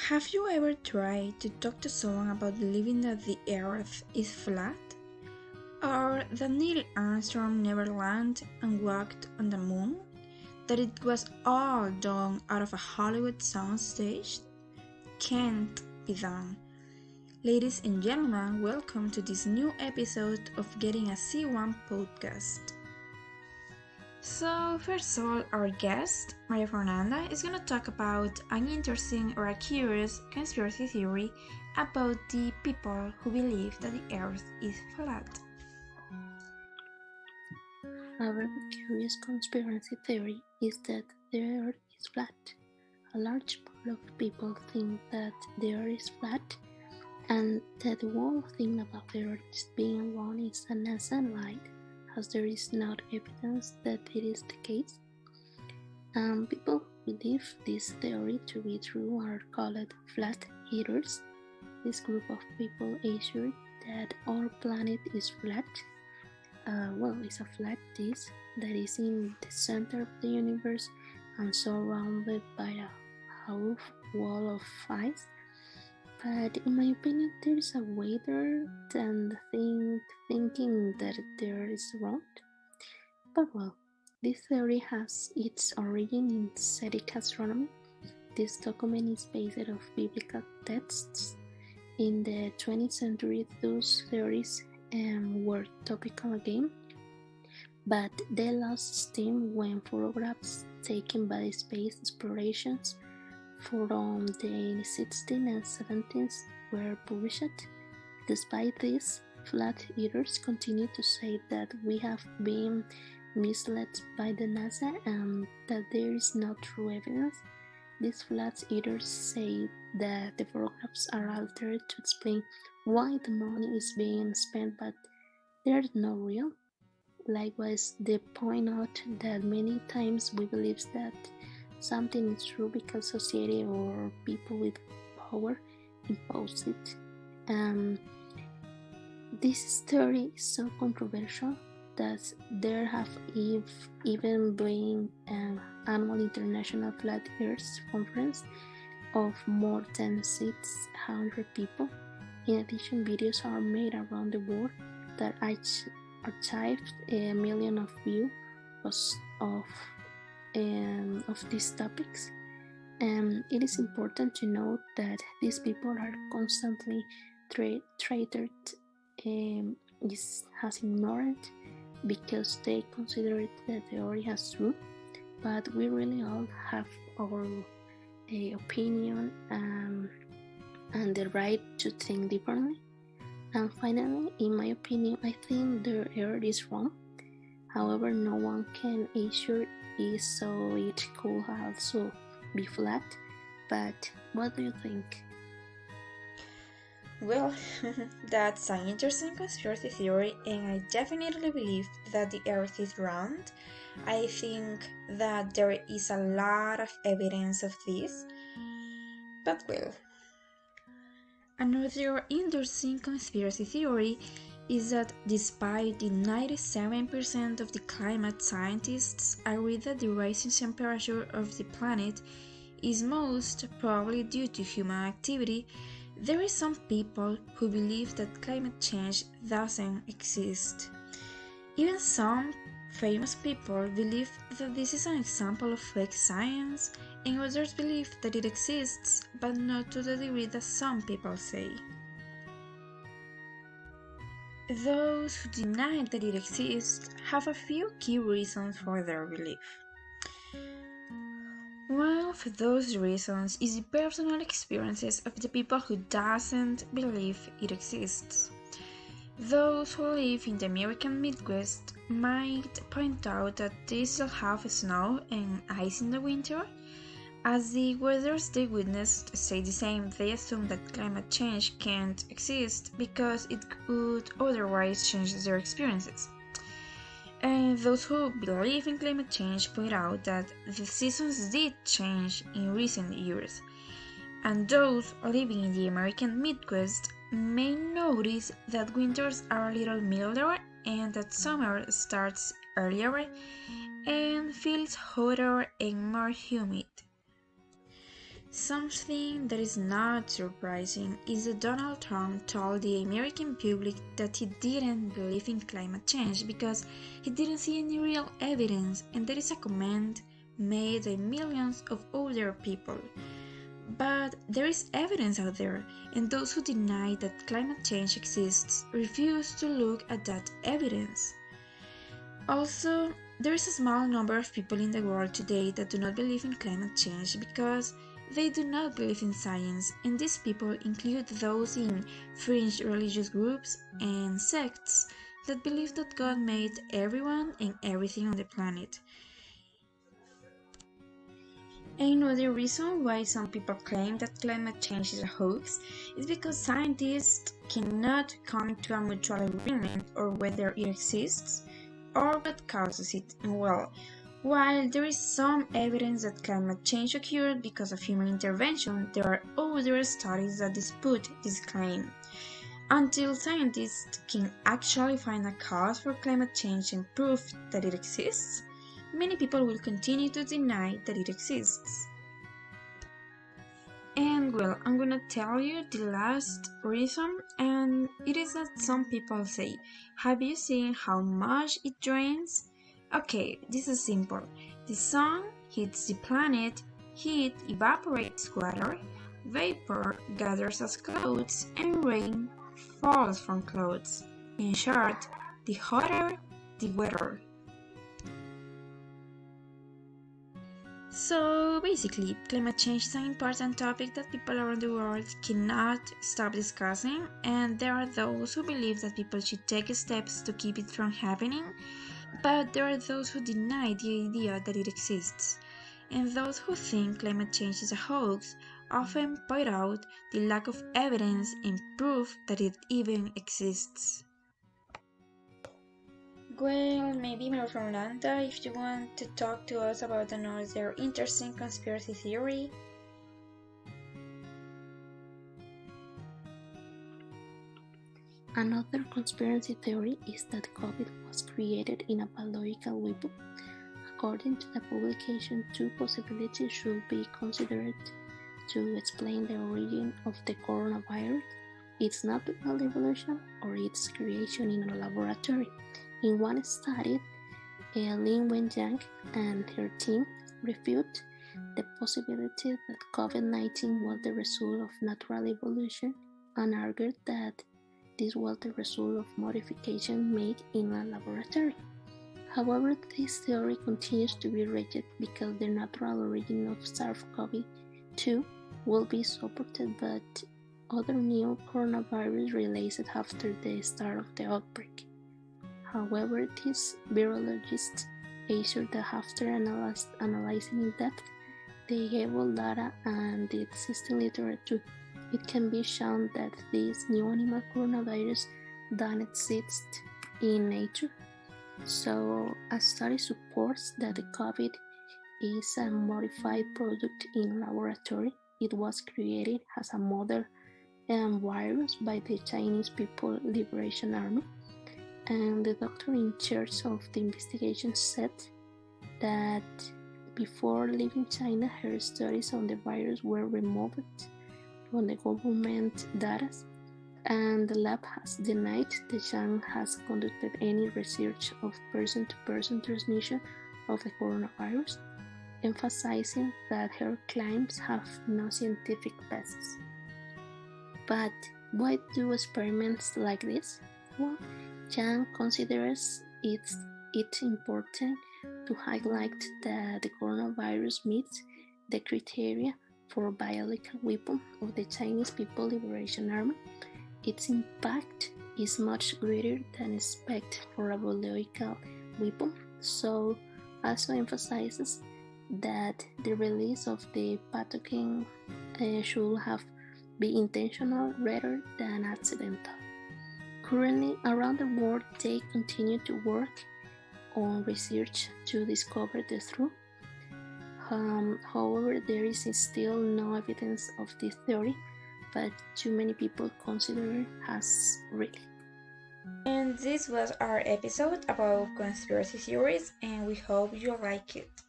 Have you ever tried to talk to someone about believing that the earth is flat? Or that Neil Armstrong never landed and walked on the moon? That it was all done out of a Hollywood soundstage? Can't be done. Ladies and gentlemen, welcome to this new episode of Getting a C1 podcast. So, first of all, our guest, María Fernanda, is going to talk about an interesting or a curious conspiracy theory about the people who believe that the earth is flat. A very curious conspiracy theory is that the earth is flat. A large part of people think that the earth is flat and that the whole thing about the earth being round is an NASA lie, as there is no evidence that it is the case. People who believe this theory to be true are called flat earthers. This group of people assure that our planet is flat. It's a flat disk that is in the center of the universe and surrounded by a hollow wall of ice. But in my opinion, there is a way there than thinking that there is round. But this theory has its origin in Vedic astronomy. This document is based on biblical texts. In the 20th century, those theories were topical again, but they lost steam when photographs taken by space explorations from the 16th and 17th were published. Despite this, flat earthers continue to say that we have been misled by the NASA and that there is no true evidence. These flat earthers say that the photographs are altered to explain why the money is being spent, but they are not real. Likewise, they point out that many times we believe that something is true because society or people with power impose it. This theory is so controversial that there have even been an annual International Flat Earth Conference of more than 600 people. In addition, videos are made around the world that achieved a million of views of these topics. It is important to note that these people are constantly treated as ignorant because they consider it that the theory as true, but we really all have our opinion and the right to think differently. And finally, in my opinion, I think the earth is wrong. However, no one can assure it, so it could also be flat. But what do you think? Well, that's an interesting conspiracy theory, and I definitely believe that the earth is round. I think that there is a lot of evidence of this. But another interesting conspiracy theory is that despite the 97% of the climate scientists agree that the rising temperature of the planet is most probably due to human activity, there are some people who believe that climate change doesn't exist. Even some famous people believe that this is an example of fake science, and others believe that it exists, but not to the degree that some people say. Those who deny that it exists have a few key reasons for their belief. One of those reasons is the personal experiences of the people who doesn't believe it exists. Those who live in the American Midwest might point out that they still have snow and ice in the winter. As the weathers they witnessed stay the same, they assume that climate change can't exist because it would otherwise change their experiences. And those who believe in climate change point out that the seasons did change in recent years. And those living in the American Midwest may notice that winters are a little milder and that summer starts earlier and feels hotter and more humid. Something that is not surprising is that Donald Trump told the American public that he didn't believe in climate change because he didn't see any real evidence, and that is a comment made by millions of other people. But there is evidence out there, and those who deny that climate change exists refuse to look at that evidence. Also, there is a small number of people in the world today that do not believe in climate change because they do not believe in science, and these people include those in fringe religious groups and sects that believe that God made everyone and everything on the planet. Another reason why some people claim that climate change is a hoax is because scientists cannot come to a mutual agreement on whether it exists or what causes it. And well, while there is some evidence that climate change occurred because of human intervention, there are other studies that dispute this claim. Until scientists can actually find a cause for climate change and prove that it exists, many people will continue to deny that it exists. And well, I'm gonna tell you the last reason, and it is that some people say, have you seen how much it rains? Okay, this is simple. The sun hits the planet, heat evaporates water, vapor gathers as clouds, and rain falls from clouds. In short, the hotter the weather. So basically, climate change is an important topic that people around the world cannot stop discussing, and there are those who believe that people should take steps to keep it from happening, but there are those who deny the idea that it exists. And those who think climate change is a hoax often point out the lack of evidence and proof that it even exists. Well, maybe María Fernanda, if you want to talk to us about another interesting conspiracy theory. Another conspiracy theory is that COVID was created in a biological weapon. According to the publication, two possibilities should be considered to explain the origin of the coronavirus: its natural evolution or its creation in a laboratory. In one study, Lin Wenjiang and her team refute the possibility that COVID-19 was the result of natural evolution and argued that this was the result of modification made in a laboratory. However, this theory continues to be rejected because the natural origin of SARS-CoV-2 will be supported by other new coronavirus released after the start of the outbreak. However, these virologists assured that after analyzing in depth the available data and the existing literature, it can be shown that this new animal coronavirus don't exist in nature. So, a study supports that the COVID is a modified product in laboratory. It was created as a model virus by the Chinese People Liberation Army. And the doctor in charge of the investigation said that before leaving China, her studies on the virus were removed from the government data, and the lab has denied that Zhang has conducted any research of person-to-person transmission of the coronavirus, emphasizing that her claims have no scientific basis. But why do experiments like this? Well, Zhang considers it important to highlight that the coronavirus meets the criteria for biological weapon of the Chinese People Liberation Army. Its impact is much greater than expected for a biological weapon, so also emphasizes that the release of the pathogen should have been intentional rather than accidental. Currently, around the world, they continue to work on research to discover the truth. However, there is still no evidence of this theory, but too many people consider it as real. And this was our episode about conspiracy theories, and we hope you like it.